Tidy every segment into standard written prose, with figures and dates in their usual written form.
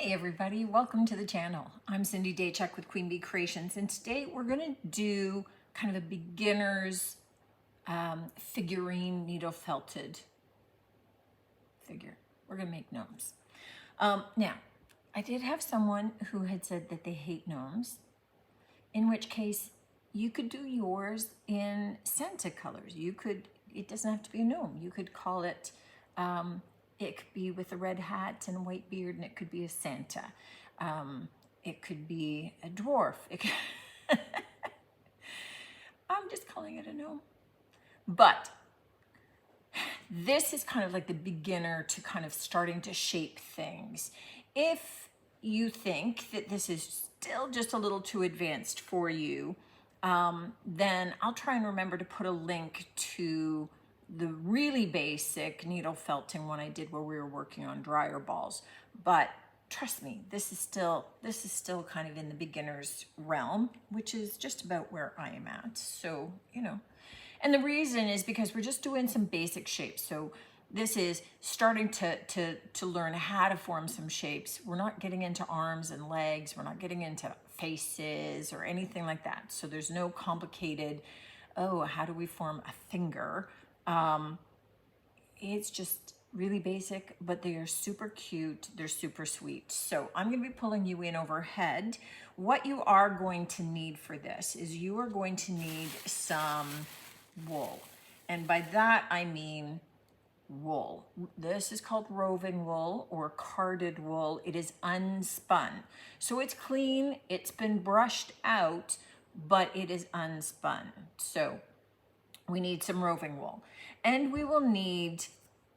Hey everybody, welcome to the channel. I'm Cindy Daychuk with Queen Bee Creations, and today we're going to do kind of a beginner's figurine needle felted figure. We're going to make gnomes. Now, I did have someone who had said that they hate gnomes, in which case you could do yours in Santa colors. It doesn't have to be a gnome. You could call it, it could be with a red hat and a white beard, and it could be a Santa. It could be a dwarf. I'm just calling it a gnome. But this is kind of like the beginner to kind of starting to shape things. If you think that this is still just a little too advanced for you, then I'll try and remember to put a link to the really basic needle felting one I did where we were working on dryer balls. But trust me, this is still kind of in the beginner's realm, which is just about where I am at. So, you know, and the reason is because we're just doing some basic shapes. So this is starting to learn how to form some shapes. We're not getting into arms and legs. We're not getting into faces or anything like that. So there's no complicated, oh, how do we form a finger? It's just really basic, but they are super cute. They're super sweet. So I'm going to be pulling you in overhead. What you are going to need for this is you are going to need some wool. And by that, I mean wool. This is called roving wool or carded wool. It is unspun. So it's clean. It's been brushed out, but it is unspun. So we need some roving wool, and we will need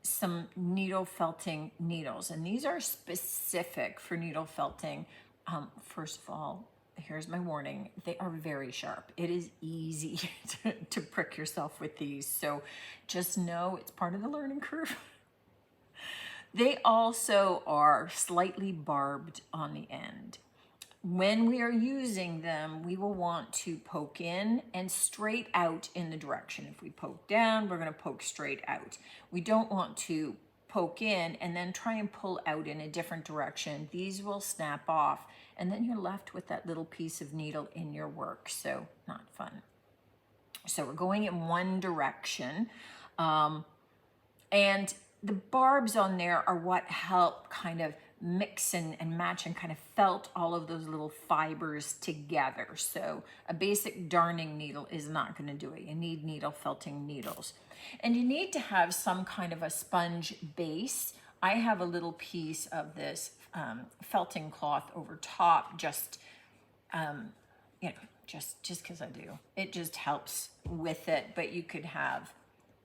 some needle felting needles, and these are specific for needle felting. First of all, here's my warning: they are very sharp. It is easy to prick yourself with these, so just know it's part of the learning curve. They also are slightly barbed on the end. When we are using them, we will want to poke in and straight out in the direction. If we poke down, we're going to poke straight out. We don't want to poke in and then try and pull out in a different direction. These will snap off, and then you're left with that little piece of needle in your work. So not fun. So we're going in one direction. And the barbs on there are what help kind of mix and match and kind of felt all of those little fibers together. So a basic darning needle is not going to do it. You need needle felting needles. And you need to have some kind of a sponge base. I have a little piece of this felting cloth over top, just you know, just because I do. It just helps with it, but you could have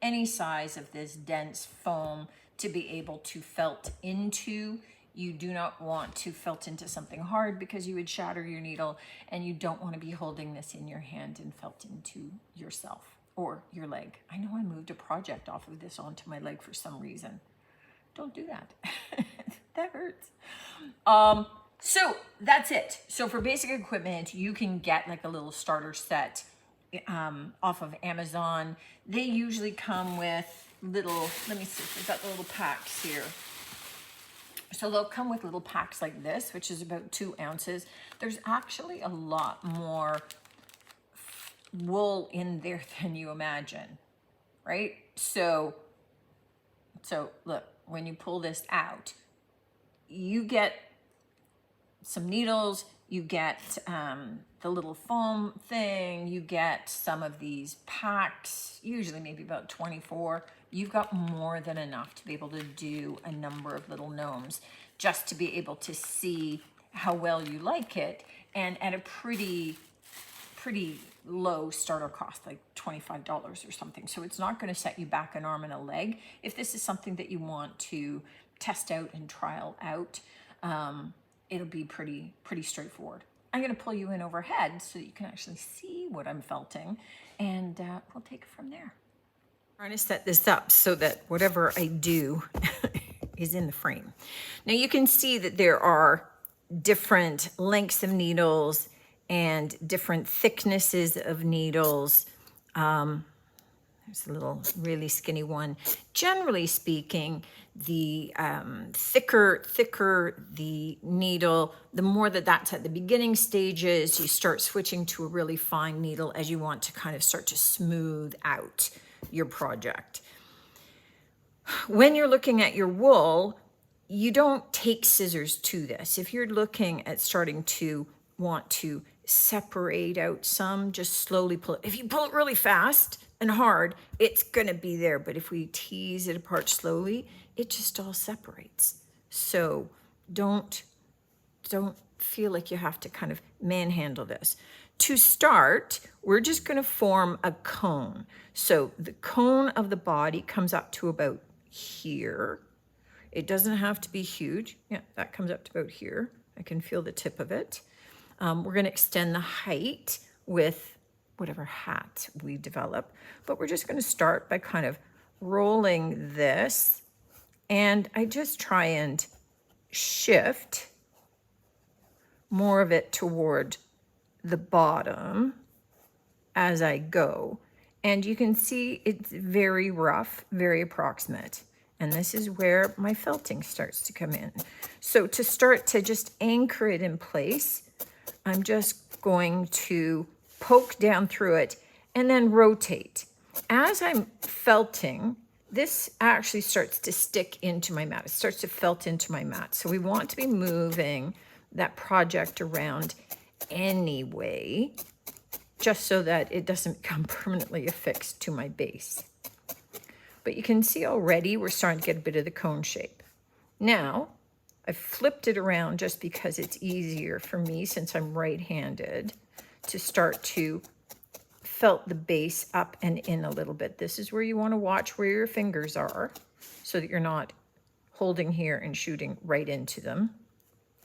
any size of this dense foam to be able to felt into. You do not want to felt into something hard because you would shatter your needle, and you don't want to be holding this in your hand and felt into yourself or your leg. I know I moved a project off of this onto my leg for some reason. Don't do that. That hurts. So that's it. So for basic equipment, you can get like a little starter set off of Amazon. They usually come with little, let me see, we've got the little packs here. So they'll come with little packs like this, which is about 2 ounces. There's actually a lot more wool in there than you imagine, right? So look, when you pull this out, you get some needles, you get the little foam thing, you get some of these packs, usually maybe about 24. You've got more than enough to be able to do a number of little gnomes, just to be able to see how well you like it, and at a pretty low starter cost, like $25 or something. So it's not going to set you back an arm and a leg. If this is something that you want to test out and trial out, it'll be pretty straightforward. I'm going to pull you in overhead so that you can actually see what I'm felting, and we'll take it from there. I'm trying to set this up so that whatever I do is in the frame. Now you can see that there are different lengths of needles and different thicknesses of needles. There's a little really skinny one. Generally speaking, the thicker the needle, the more that's at the beginning stages. You start switching to a really fine needle as you want to kind of start to smooth out your project. When you're looking at your wool, you don't take scissors to this. If you're looking at starting to want to separate out some, just slowly pull it. If you pull it really fast and hard, it's gonna be there. But if we tease it apart slowly, it just all separates. So don't feel like you have to kind of manhandle this. To start, we're just gonna form a cone. So the cone of the body comes up to about here. It doesn't have to be huge. Yeah, that comes up to about here. I can feel the tip of it. We're going to extend the height with whatever hat we develop, but we're just going to start by kind of rolling this, and I just try and shift more of it toward the bottom as I go. And you can see it's very rough, very approximate. And this is where my felting starts to come in. So to start to just anchor it in place, I'm just going to poke down through it and then rotate. As I'm felting, this actually starts to stick into my mat. It starts to felt into my mat. So we want to be moving that project around anyway, just so that it doesn't become permanently affixed to my base. But you can see already we're starting to get a bit of the cone shape. Now, I've flipped it around just because it's easier for me, since I'm right-handed, to start to felt the base up and in a little bit. This is where you want to watch where your fingers are so that you're not holding here and shooting right into them.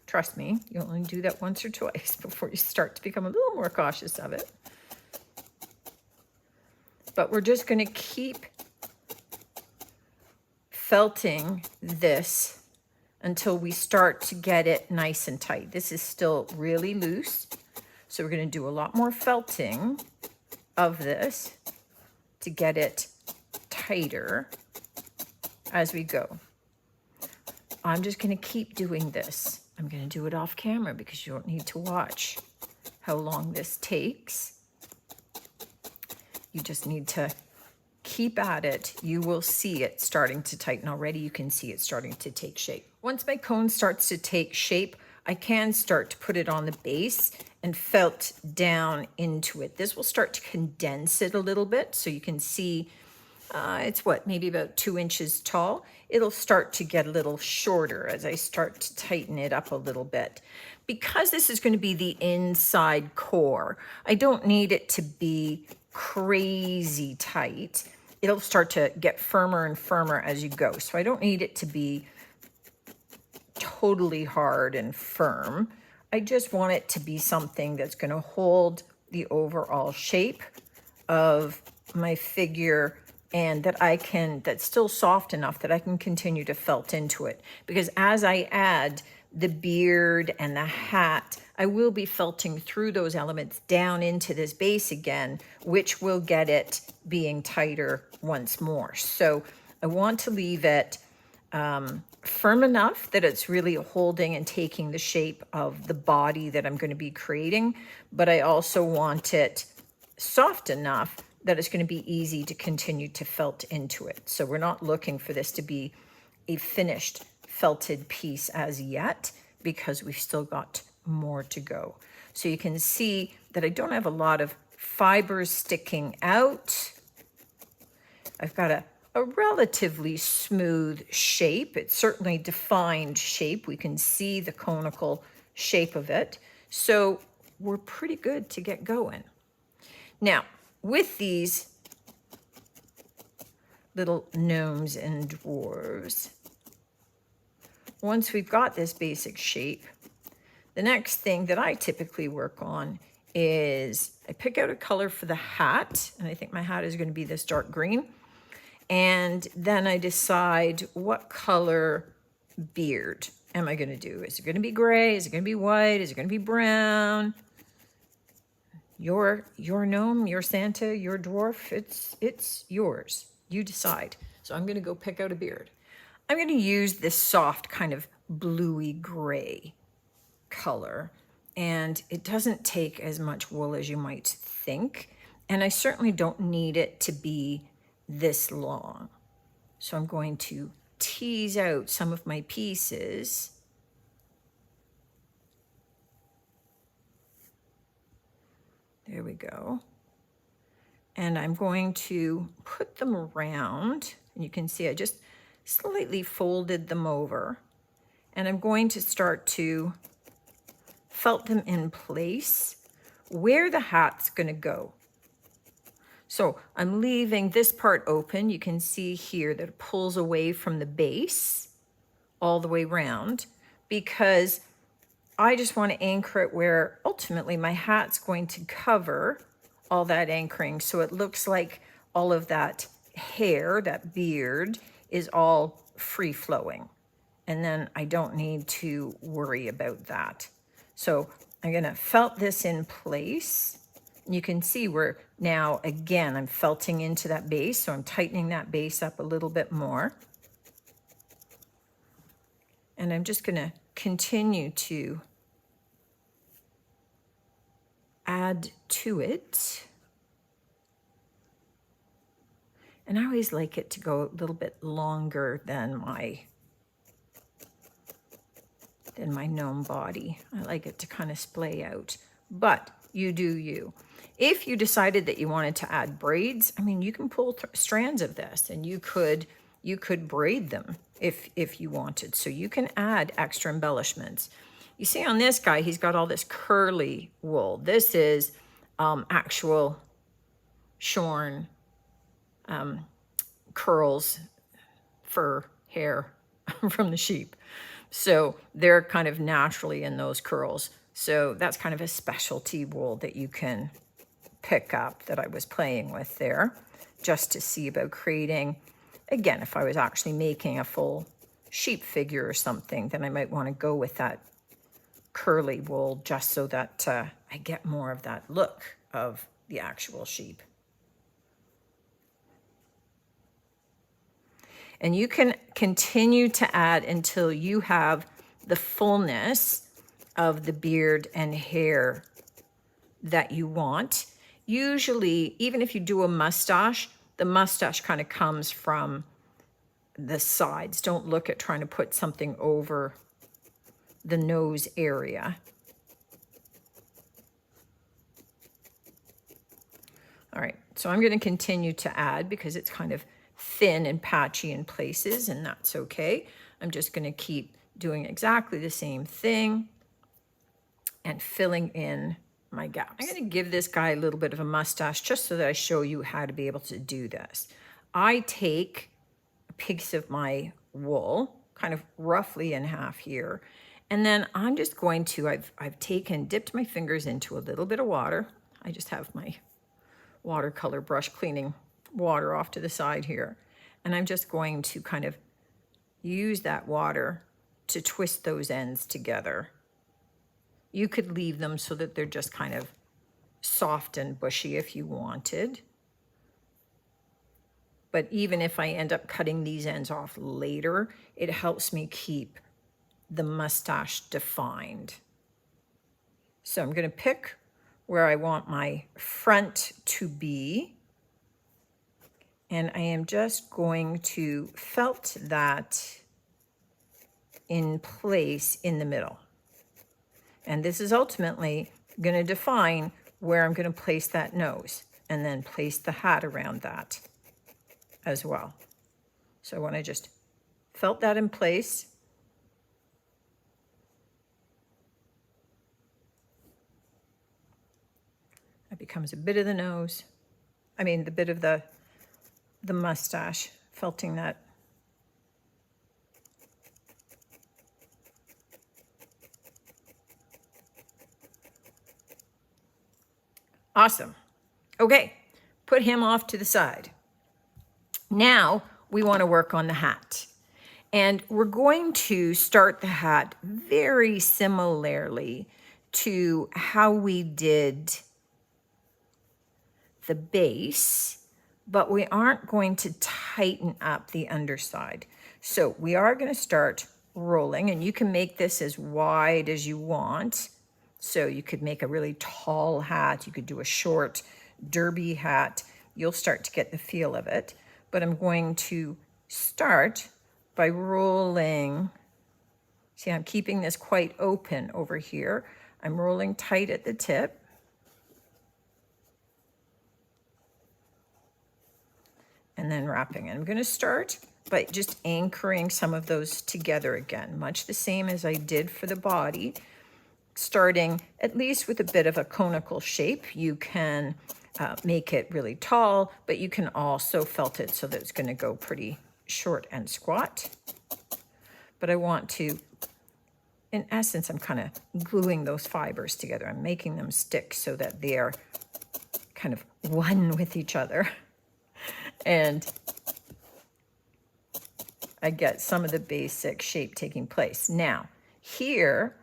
Trust me, you only do that once or twice before you start to become a little more cautious of it. But we're just going to keep felting this until we start to get it nice and tight. This is still really loose, so we're going to do a lot more felting of this to get it tighter as we go. I'm just going to keep doing this. I'm going to do it off camera because you don't need to watch how long this takes. You just need to keep at it. You will see it starting to tighten already. You can see it starting to take shape. Once my cone starts to take shape, I can start to put it on the base and felt down into it. This will start to condense it a little bit, so you can see it's maybe about 2 inches tall. It'll start to get a little shorter as I start to tighten it up a little bit. Because this is going to be the inside core, I don't need it to be crazy tight. It'll start to get firmer and firmer as you go. So I don't need it to be totally hard and firm. I just want it to be something that's going to hold the overall shape of my figure, and that's still soft enough that I can continue to felt into it. Because as I add the beard and the hat, I will be felting through those elements down into this base again, which will get it being tighter once more. So I want to leave it firm enough that it's really holding and taking the shape of the body that I'm going to be creating, but I also want it soft enough that it's going to be easy to continue to felt into it. So we're not looking for this to be a finished felted piece as yet, because we've still got more to go. So you can see that I don't have a lot of fibers sticking out. I've got a relatively smooth shape. It's certainly defined shape. We can see the conical shape of it. So we're pretty good to get going. Now, with these little gnomes and dwarves, once we've got this basic shape, the next thing that I typically work on is I pick out a color for the hat, and I think my hat is going to be this dark green. And then I decide what color beard am I going to do. Is it going to be gray? Is it going to be white? Is it going to be brown? Your gnome, your Santa, your dwarf, it's yours. You decide. So I'm gonna go pick out a beard. I'm gonna use this soft kind of bluey gray color, and it doesn't take as much wool as you might think. And I certainly don't need it to be this long. So I'm going to tease out some of my pieces. There we go. And I'm going to put them around. And you can see I just slightly folded them over. And I'm going to start to felt them in place where the hat's going to go. So I'm leaving this part open. You can see here that it pulls away from the base all the way around, because I just want to anchor it where ultimately my hat's going to cover all that anchoring. So it looks like all of that hair, that beard, is all free flowing. And then I don't need to worry about that. So I'm gonna felt this in place. You can see where now, again, I'm felting into that base. So I'm tightening that base up a little bit more. And I'm just gonna continue to add to it. And I always like it to go a little bit longer than my gnome body. I like it to kind of splay out, but you do you. If you decided that you wanted to add braids, I mean, you can pull strands of this, and you could braid them if you wanted. So you can add extra embellishments. You see on this guy, he's got all this curly wool. This is actual shorn curls, fur, hair from the sheep. So they're kind of naturally in those curls. So that's kind of a specialty wool that you can pick up that I was playing with there, just to see about creating. Again, if I was actually making a full sheep figure or something, then I might want to go with that curly wool, just so that I get more of that look of the actual sheep. And you can continue to add until you have the fullness of the beard and hair that you want. Usually, even if you do a mustache, the mustache kind of comes from the sides. Don't look at trying to put something over the nose area. All right, so I'm going to continue to add because it's kind of thin and patchy in places, and that's okay. I'm just going to keep doing exactly the same thing and filling in my gaps. I'm going to give this guy a little bit of a mustache just so that I show you how to be able to do this. I take a piece of my wool, kind of roughly in half here, and then I'm just going to, I've dipped my fingers into a little bit of water. I just have my watercolor brush cleaning water off to the side here. And I'm just going to kind of use that water to twist those ends together. You could leave them so that they're just kind of soft and bushy if you wanted. But even if I end up cutting these ends off later, it helps me keep the mustache defined. So I'm going to pick where I want my front to be. And I am just going to felt that in place in the middle. And this is ultimately going to define where I'm going to place that nose, and then place the hat around that as well. So when I just felt that in place, that becomes a bit of the nose. I mean, the bit of the mustache, felting that. Awesome. Okay, put him off to the side. Now we want to work on the hat. And we're going to start the hat very similarly to how we did the base, but we aren't going to tighten up the underside. So we are going to start rolling, and you can make this as wide as you want. So you could make a really tall hat. You could do a short derby hat. You'll start to get the feel of it. But I'm going to start by rolling. See, I'm keeping this quite open over here. I'm rolling tight at the tip. And then wrapping. And I'm going to start by just anchoring some of those together again, much the same as I did for the body. Starting at least with a bit of a conical shape. You can make it really tall, but you can also felt it so that it's going to go pretty short and squat. But I want to, in essence, I'm kind of gluing those fibers together. I'm making them stick so that they're kind of one with each other. And I get some of the basic shape taking place. Now, here,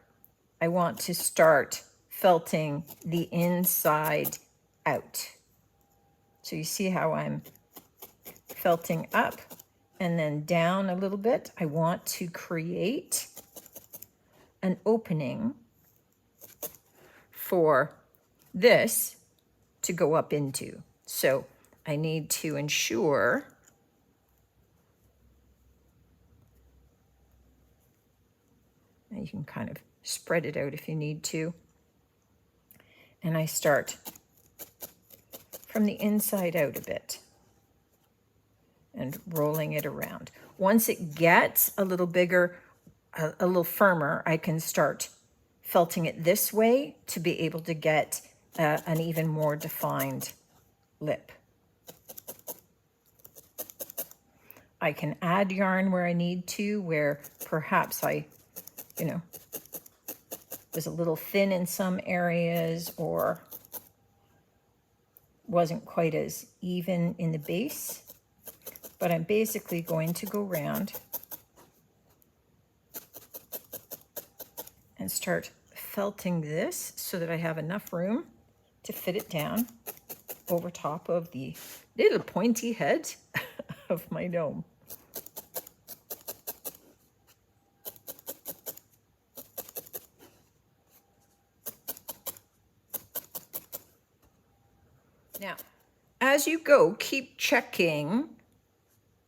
I want to start felting the inside out. So you see how I'm felting up and then down a little bit. I want to create an opening for this to go up into. So I need to ensure and you can kind of spread it out if you need to. And I start from the inside out a bit and rolling it around. Once it gets a little bigger, a little firmer, I can start felting it this way to be able to get an even more defined lip. I can add yarn where I need to, where perhaps I, was a little thin in some areas or wasn't quite as even in the base. But I'm basically going to go around and start felting this so that I have enough room to fit it down over top of the little pointy head of my gnome. Now, as you go, keep checking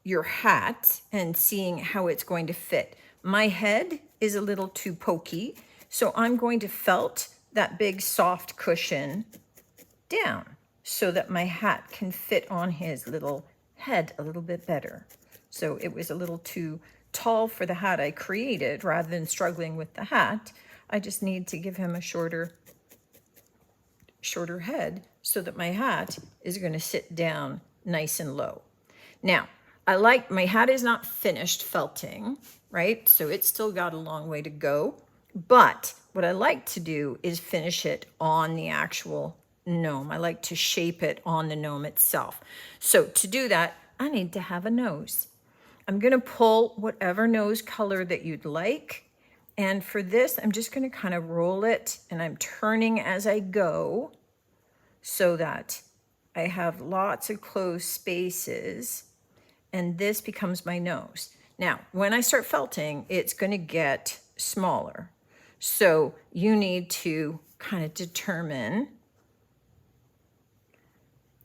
your hat and seeing how it's going to fit. My head is a little too pokey, so I'm going to felt that big soft cushion down so that my hat can fit on his little head a little bit better. So it was a little too tall for the hat I created. Rather than struggling with the hat, I just need to give him a shorter head so that my hat is going to sit down nice and low. Now, my hat is not finished felting, right? So it's still got a long way to go. But what I like to do is finish it on the actual gnome. I like to shape it on the gnome itself. So to do that, I need to have a nose. I'm going to pull whatever nose color that you'd like. And for this, I'm just going to kind of roll it, and I'm turning as I go so that I have lots of closed spaces, and this becomes my nose. Now, when I start felting, it's going to get smaller. So you need to kind of determine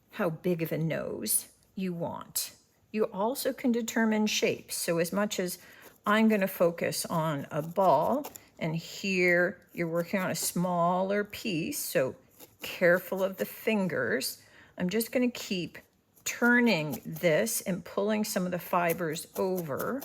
how big of a nose you want. You also can determine shapes. So as much as I'm going to focus on a ball, and here you're working on a smaller piece, so careful of the fingers. I'm just going to keep turning this and pulling some of the fibers over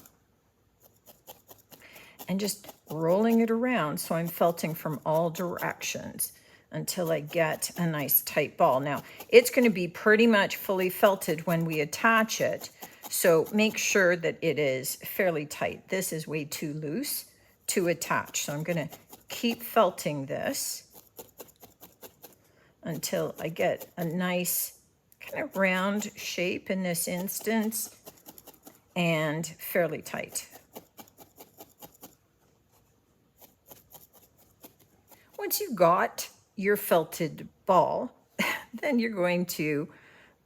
and just rolling it around so I'm felting from all directions until I get a nice tight ball. Now, it's going to be pretty much fully felted when we attach it, so make sure that it is fairly tight. This is way too loose to attach, so I'm going to keep felting this until I get a nice kind of round shape in this instance and fairly tight. Once you got your felted ball, then you're going to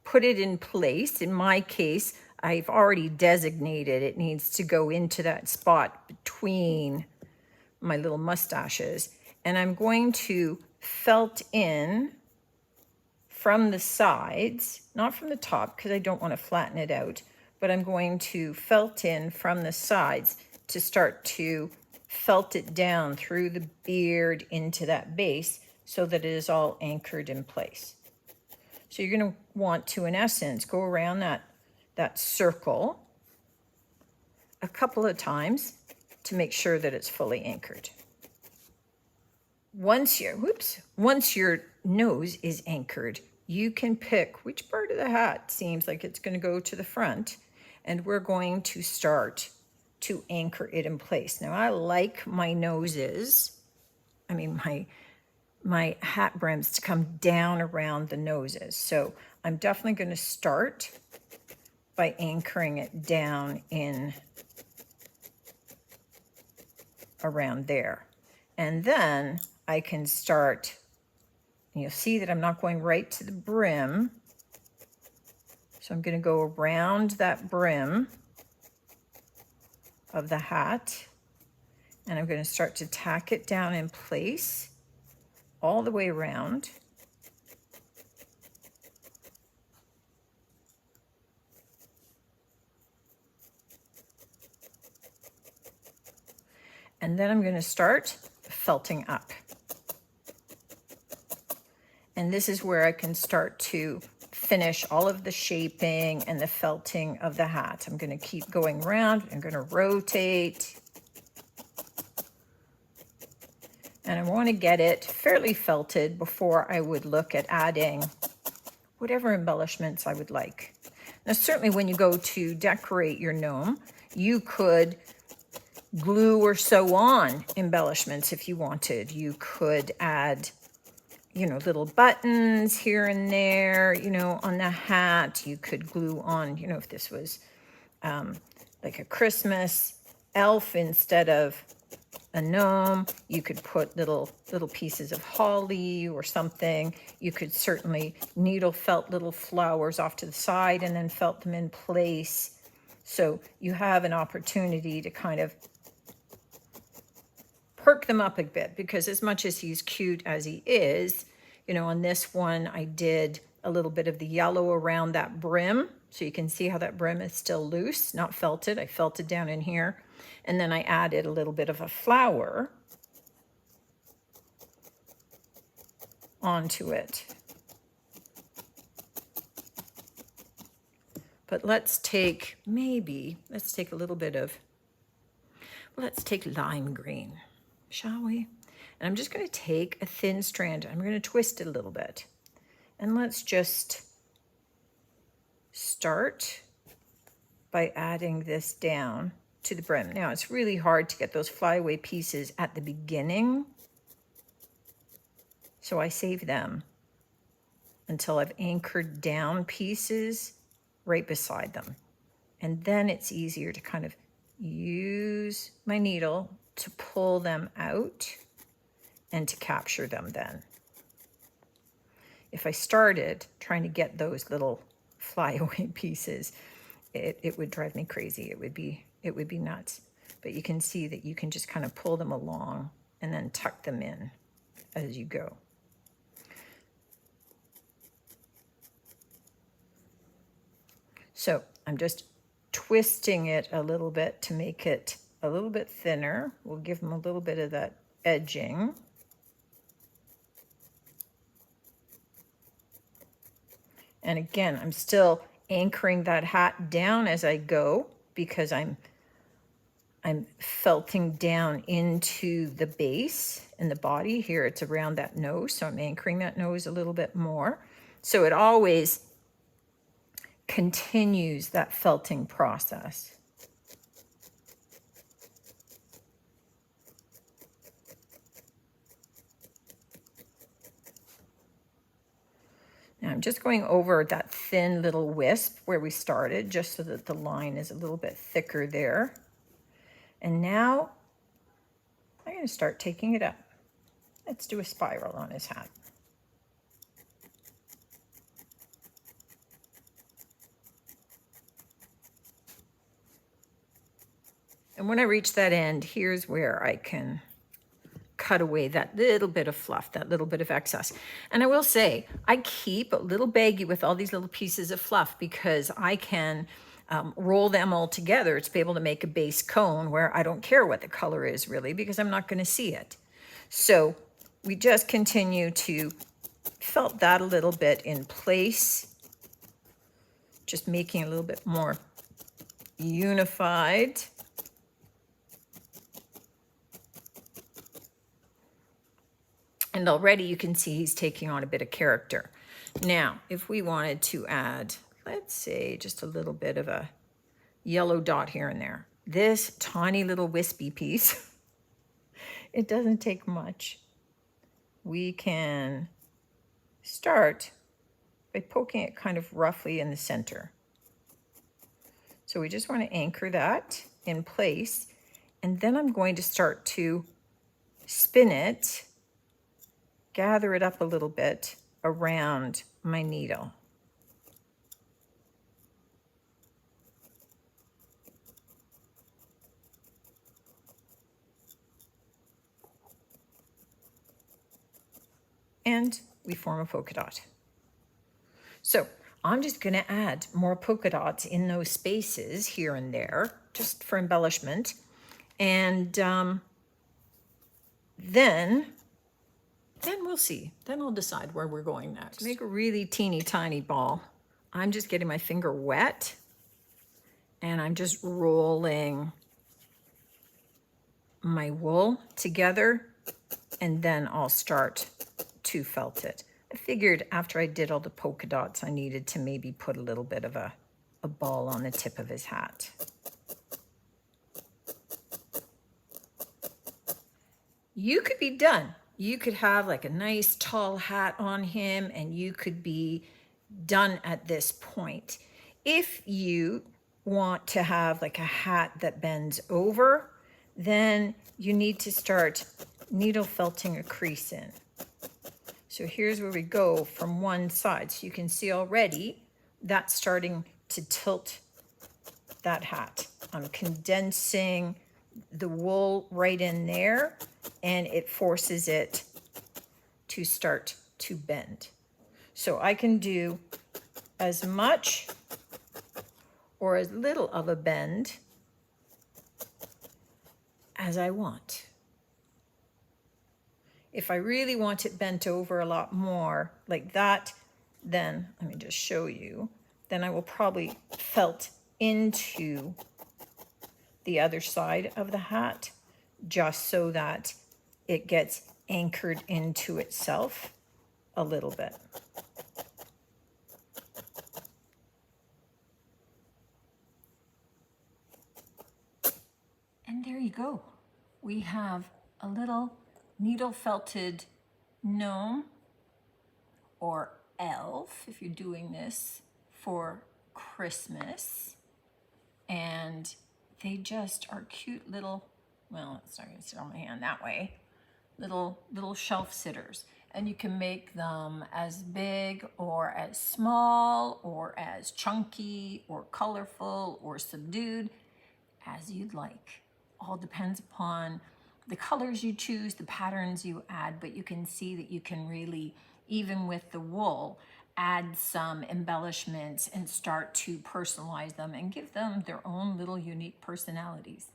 put it in place. In my case, I've already designated it needs to go into that spot between my little mustaches. And I'm going to felt in from the sides, not from the top because I don't want to flatten it out, but I'm going to felt in from the sides to start to felt it down through the beard into that base so that it is all anchored in place. So you're going to want to, in essence, go around that circle a couple of times to make sure that it's fully anchored. Once your nose is anchored, you can pick which part of the hat seems like it's going to go to the front, and we're going to start to anchor it in place. Now, I like my noses, my hat brims to come down around the noses. So I'm definitely going to start by anchoring it down in around there. And then I can start, and you'll see that I'm not going right to the brim. So I'm going to go around that brim of the hat, and I'm going to start to tack it down in place all the way around. And then I'm going to start felting up. And this is where I can start to finish all of the shaping and the felting of the hat. I'm going to keep going around. I'm going to rotate. And I want to get it fairly felted before I would look at adding whatever embellishments I would like. Now, certainly when you go to decorate your gnome, you could glue or sew on embellishments if you wanted. You could add, little buttons here and there, on the hat. You could glue on, if this was like a Christmas elf instead of a gnome, you could put little pieces of holly or something. You could certainly needle felt little flowers off to the side and then felt them in place. So you have an opportunity to kind of perk them up a bit, because as much as he's cute as he is, on this one, I did a little bit of the yellow around that brim. So you can see how that brim is still loose, not felted. I felted down in here. And then I added a little bit of a flower onto it. But let's take a little bit of, let's take lime green, shall we? And I'm just going to take a thin strand. I'm going to twist it a little bit. And let's just start by adding this down to the brim. Now, it's really hard to get those flyaway pieces at the beginning, so I save them until I've anchored down pieces right beside them. And then it's easier to kind of use my needle to pull them out and to capture them then. If I started trying to get those little flyaway pieces, it would drive me crazy. It would be nuts. But you can see that you can just kind of pull them along and then tuck them in as you go. So I'm just twisting it a little bit to make it a little bit thinner. We'll give them a little bit of that edging. And again, I'm still anchoring that hat down as I go, because I'm felting down into the base and the body. Here it's around that nose, so I'm anchoring that nose a little bit more. So it always continues that felting process. Now I'm just going over that thin little wisp where we started, just so that the line is a little bit thicker there. And now I'm going to start taking it up. Let's do a spiral on his hat. And when I reach that end, here's where I can cut away that little bit of fluff, that little bit of excess. And I will say, I keep a little baggie with all these little pieces of fluff because I can roll them all together to be able to make a base cone where I don't care what the color is really because I'm not going to see it. So we just continue to felt that a little bit in place, just making it a little bit more unified. And already you can see he's taking on a bit of character. Now, if we wanted to add, let's say, just a little bit of a yellow dot here and there, this tiny little wispy piece, it doesn't take much. We can start by poking it kind of roughly in the center. So we just want to anchor that in place. And then I'm going to start to spin it, gather it up a little bit around my needle. And we form a polka dot. So I'm just going to add more polka dots in those spaces here and there, just for embellishment. And then we'll see. Then I'll decide where we're going next. To make a really teeny tiny ball, I'm just getting my finger wet and I'm just rolling my wool together, and then I'll start to felt it. I figured after I did all the polka dots, I needed to maybe put a little bit of a ball on the tip of his hat. You could be done. You could have like a nice tall hat on him and you could be done at this point. If you want to have like a hat that bends over, then you need to start needle felting a crease in. So here's where we go from one side. So you can see already that's starting to tilt that hat. I'm condensing the wool right in there and it forces it to start to bend. So I can do as much or as little of a bend as I want. If I really want it bent over a lot more like that, then let me just show you, then I will probably felt into the other side of the hat just so that it gets anchored into itself a little bit. And there you go. We have a little needle felted gnome or elf if you're doing this for Christmas. And they just are cute little, well, it's not going to sit on my hand that way, little shelf sitters. And you can make them as big or as small or as chunky or colorful or subdued as you'd like. All depends upon the colors you choose, the patterns you add, but you can see that you can really, even with the wool, add some embellishments and start to personalize them and give them their own little unique personalities.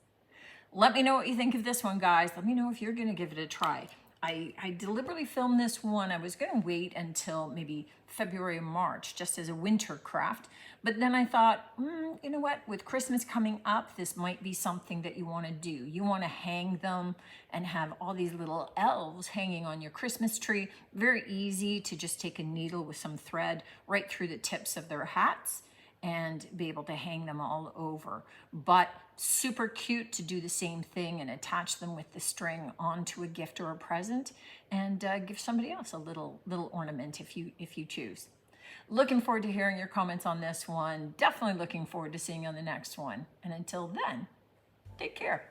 Let me know what you think of this one, guys. Let me know if you're going to give it a try. I deliberately filmed this one. I was going to wait until maybe February or March just as a winter craft. But then I thought, you know what? With Christmas coming up, this might be something that you want to do. You want to hang them and have all these little elves hanging on your Christmas tree. Very easy to just take a needle with some thread right through the tips of their hats and be able to hang them all over. But super cute to do the same thing and attach them with the string onto a gift or a present and give somebody else a little ornament if you choose. Looking forward to hearing your comments on this one. Definitely looking forward to seeing you on the next one. And until then, take care.